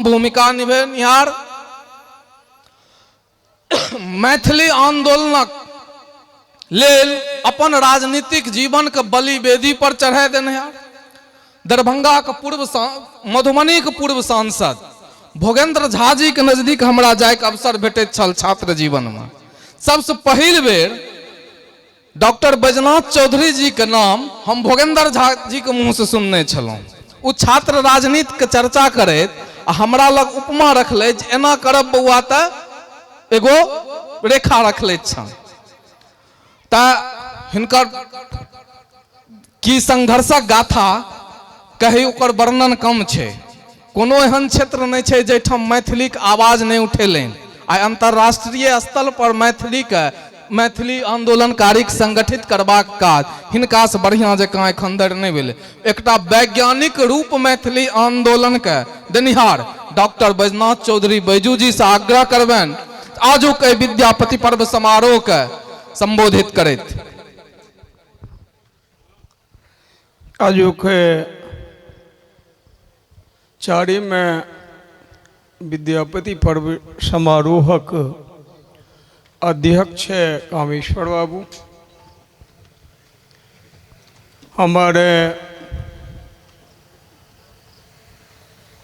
भूमिका निभेनिहार मैथिली आंदोलनक लेल अपन राजनीतिक जीवन के बलि वेदी पर चढ़ा देनिहार दरभंगा के मधुबनी के पूर्व सांसद भोगेंद्र झा जी के नजदीक हमरा जाय के अवसर भेटैत छल छात्र जीवन में। सबसे पहिल बेर डॉक्टर बैजनाथ चौधरी जी के नाम हम भोगेंद्र झा जी के मुंह से सुनने छलहुं। ओ छात्र राजनीति के चर्चा करैत हमरा लग उपमा रखले एना करब बउआ त एगो रेखा रखले छन त हिनकर की संघर्षक गाथा कही ओकर वर्णन कम छे। कोनो एहन क्षेत्र नहीं छे जैठाम मैथिली के आवाज नहीं उठेलेन। आ अंतरराष्ट्रीय स्तर पर मैथिली आंदोलनकारी संगठित करबाक काज हिनका से बढ़िया जकाँ एखन धरि नहीं भेलै। एकटा वैज्ञानिक रूप मैथिली आंदोलन के देनिहार डॉक्टर बैजनाथ चौधरी बैजू जी से आग्रह करबैन आजू के विद्यापति पर्व समारोह के संबोधित करैत। आजू के चारी में विद्यापति पर्व समारोहक अध्यक्ष है कामेश्वर बाबू, हमारे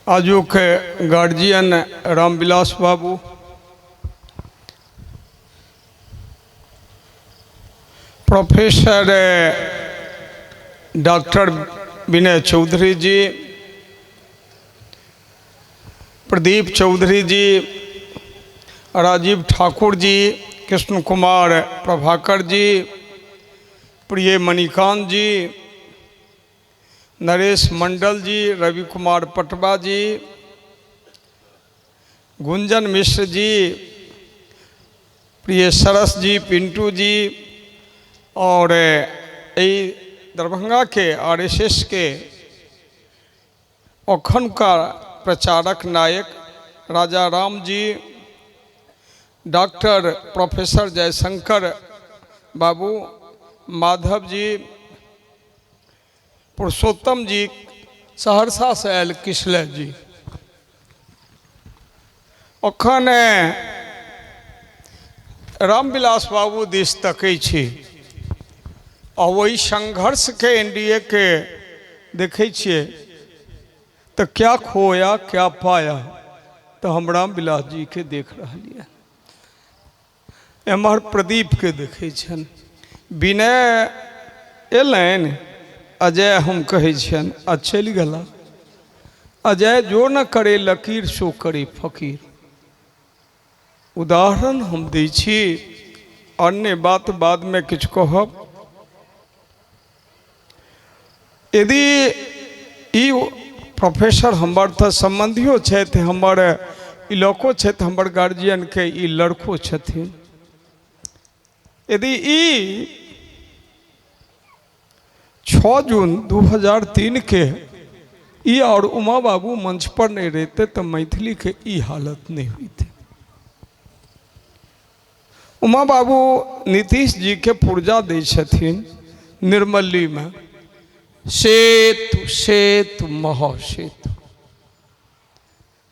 आजू के गार्जियन रामविलास बाबू, प्रोफेसर डॉक्टर विनय चौधरी जी, प्रदीप चौधरी जी, राजीव ठाकुर जी, कृष्ण कुमार प्रभाकर जी, प्रिय मणिकांत जी, नरेश मंडल जी, रवि कुमार पटवा जी, गुंजन मिश्र जी, प्रिय सरस जी, पिंटू जी और दरभंगा के आरएसएस के अखन का प्रचारक नायक राजा राम जी, डॉक्टर प्रोफेसर जयशंकर बाबू, माधव जी, पुरुषोत्तम जी, सहरसा से आयल किशले जी, अखन रामविलास बाबू दिस तकै छी और वही संघर्ष के एनडीए के देखे छिए तो क्या खोया क्या पाया तो हम रामविलास जी के देख रहा एमहर प्रदीप के देखे छन, विनय एलैन, अजय हम कहे छन आ चलि गला। अजय जो न करे लकीर सो करे फकीर। उदाहरण हम दै छी, अन्य बात बाद में किछु कहब। यदि ई प्रोफेसर हमर तो संबंधियों छथि, हमर इलाको छथि, हमर गार्जियन के ई लड़को छथिन। यदि ई 6 जून 2003 के ई और उमा बाबू मंच पर नहीं रहते तो मैथिली के ई हालत नहीं हुई थी। उमा बाबू नीतीश जी के पुर्जा दै छथिन निर्मली में, सेतु सेतु महासेतु।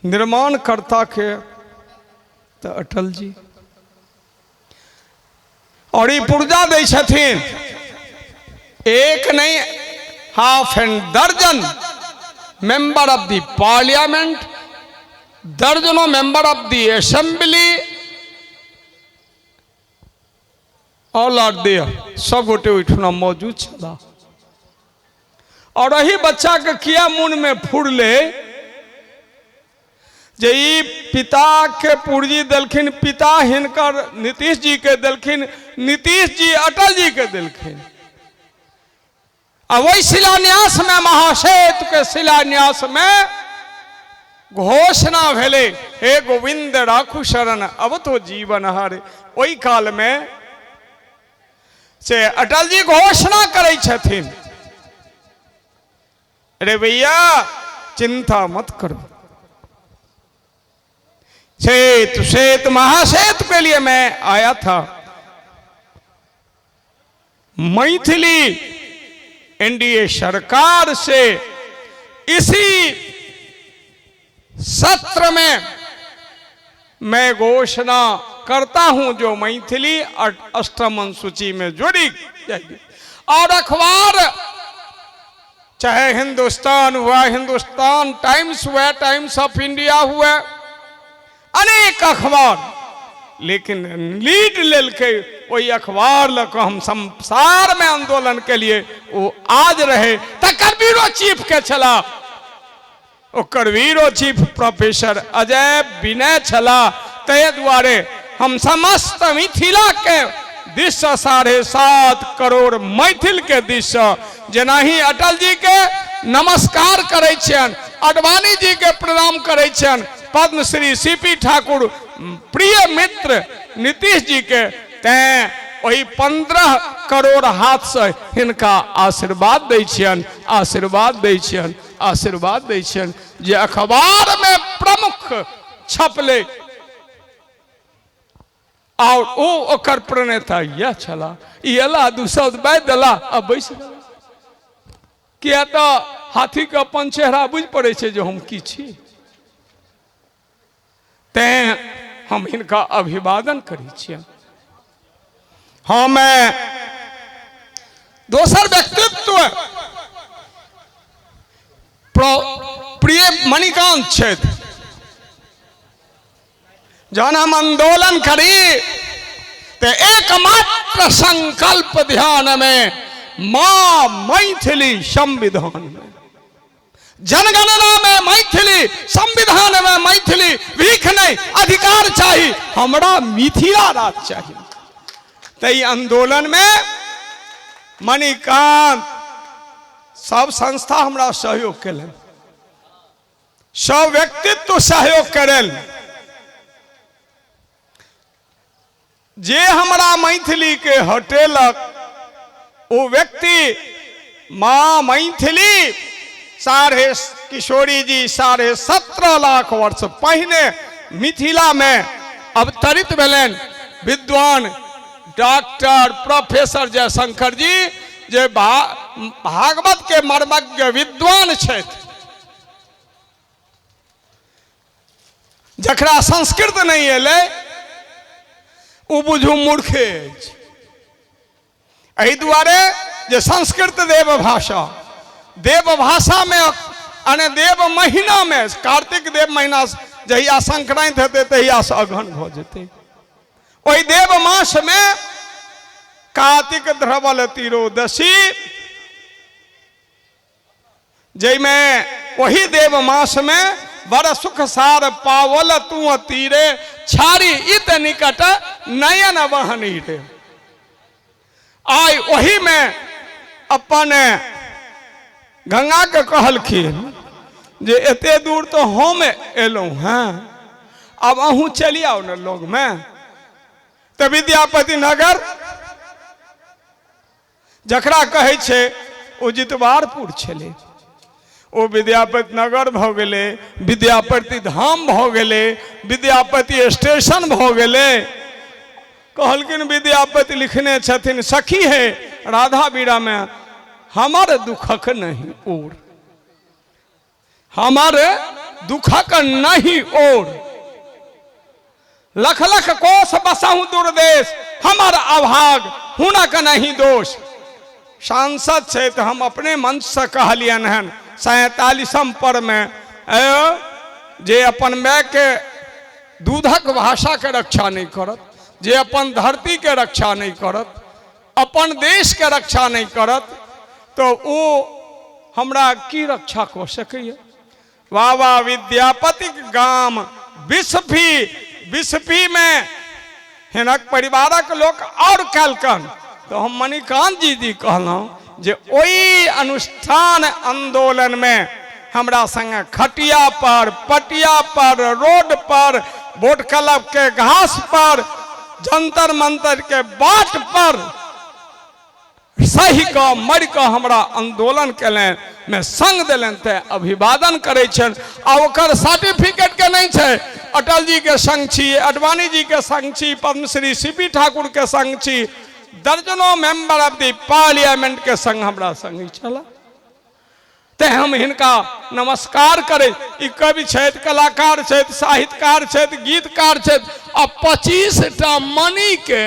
निर्माणकर्ता के तो अटल जी और ये पुर्जा दे छथिन एक नहीं हाफ एंड दर्जन मेंबर ऑफ द पार्लियामेंट, दर्जनों member of the assembly, all are there, सब गोटे ओहिठुना मौजूद छला। और वही बच्चा के किया मुन में फुरले जे ई पिता के पूर्जी देलखिन, पिता हिनकर नीतीश जी के देलखिन, नीतीश जी अटल जी के देलखिन। वही शिलान्यास में, महासेतु के शिलान्यास में घोषणा भेले, हे गोविंद राखू शरण अब तो जीवन हारे। वही काल में से अटल जी घोषणा करे छथिन, अरे भैया चिंता मत करो, सेतु सेतु महासेतु के लिए मैं आया था। मैथिली एनडीए सरकार से इसी सत्र में मैं घोषणा करता हूं जो मैथिली अष्टम अनुसूची में जुड़ी जाएगी। और अखबार चाहे हिंदुस्तान हुआ, हिंदुस्तान टाइम्स हुआ, टाइम्स ऑफ इंडिया हुआ, अनेक अखबार, लेकिन लीड लेके वही अखबार लग हम संसार में आंदोलन के लिए वो आज रहे तकर ब्यूरो चीफ के चला, ओकर ब्यूरो चीफ प्रोफेसर अजय विनय छला। तय द्वारे हम समस्त मिथिला के दिश 7.5 करोड़ मैथिल के दिश जेना ही अटल जी के नमस्कार करे छन, आडवाणी जी के प्रणाम करे छन, पद्मश्री सीपी ठाकुर प्रिय मित्र नीतीश जी के तैं वही 15 करोड़ हाथ से हिनका आशीर्वाद दै छियन, आशीर्वाद दै छियन, आशीर्वाद दै छियन जे अखबार में प्रमुख छपले। और ओ ओकर प्रणेता यह छला, इला दू शब्द बाजि देला आ बैस गेला। किया तो हाथी के अपन चेहरा बुझ पड़े छे जो हम की छी, तैं हम इनका अभिवादन करी छियन। हाँ, मैं दोसर व्यक्तित्व प्रिय मणिकांत छथि। जहन हम आंदोलन करी तो एकमात्र संकल्प ध्यान में मां मैथिली संविधान में, जनगणना में मैथिली, संविधान में मैथिली, भीख नहीं अधिकार चाहिए, हमरा मिथिला राज चाहिए। तई आंदोलन में मणिकांत सब संस्था हमरा सहयोग करें, सब व्यक्तित्व सहयोग करें। जे हमरा मैथिली के हटेलक वो व्यक्ति मां मैथिली किशोरी जी 17.5 लाख वर्ष पहले मिथिला में अवतरित भेलन। विद्वान डॉक्टर प्रोफेसर जयशंकर जी जे भागवत के मर्मज्ञ विद्वान छथि, जकरा संस्कृत नहीं एले ओ बुझू मूर्खे अछि। एहि दुआरे जे संस्कृत देव भाषा में अने देव महीना में कार्तिक देव महीना जहिया संक्रांति हेतै तहिया से अगहन भ जेतै। ओहि देव मास में कार्तिक ध्रवल तिरोदशी, जैमें वही देव मास में बड़ सुख सार पावल तू तीरे छारी इत निकट नयन वहनी रे। आई वही में अपन गंगा के कहलखिन जे एते दूर तो हम एलौं हैं, अब अहूँ चली आओ न लोग में। तो विद्यापति नगर जकरा कहे छे ओ जितवारपुर छले, ओ विद्यापति नगर भ गेले, विद्यापति धाम भ गेले, विद्यापति स्टेशन भ गेले। कहलकिन विद्यापति लिखने छथिन, सखी है राधा बीड़ा में हमारे दुखक नहीं और, हमारे दुखक नहीं और, लख लख कोस बसहु दुर्देश, हमारा अभाग हुनक नहीं दोष। सांसद से तो हम अपने मंच से कहलियन हन 47 पर में जे अपन माय के दूधक भाषा के रक्षा नहीं करत, जे अपन धरती के रक्षा नहीं करत, अपन देश के रक्षा नहीं करत, तो वो हमरा की रक्षा कर सकैया। वाह विद्यापति गाम विस्फी में हिनक परिवारक लोग और कैलकन। तो हम मणिकांत जी कहलौं जे ओई अनुष्ठान आंदोलन में हमरा संगे खटिया पर, पटिया पर, रोड पर, बोट क्लब के घास पर, जंतर मंतर के बाट पर सही का मर का हमरा आंदोलन कलें में संग दिलन ते अभिवादन करे छन। आ ओकर सर्टिफिकेट के नहीं छे, अटल जी के संग छी, आडवाणी जी के संग छी, पद्मश्री सीपी ठाकुर के संग छी, दर्जनों मेंबर ऑफ द पार्लियामेंट के संग हमरा संग चला। ते हम हिनका नमस्कार करे। ई कवि छथि, कलाकार छथि, साहित्यकार छथि, गीतकार छथि, आ 25टा मणि के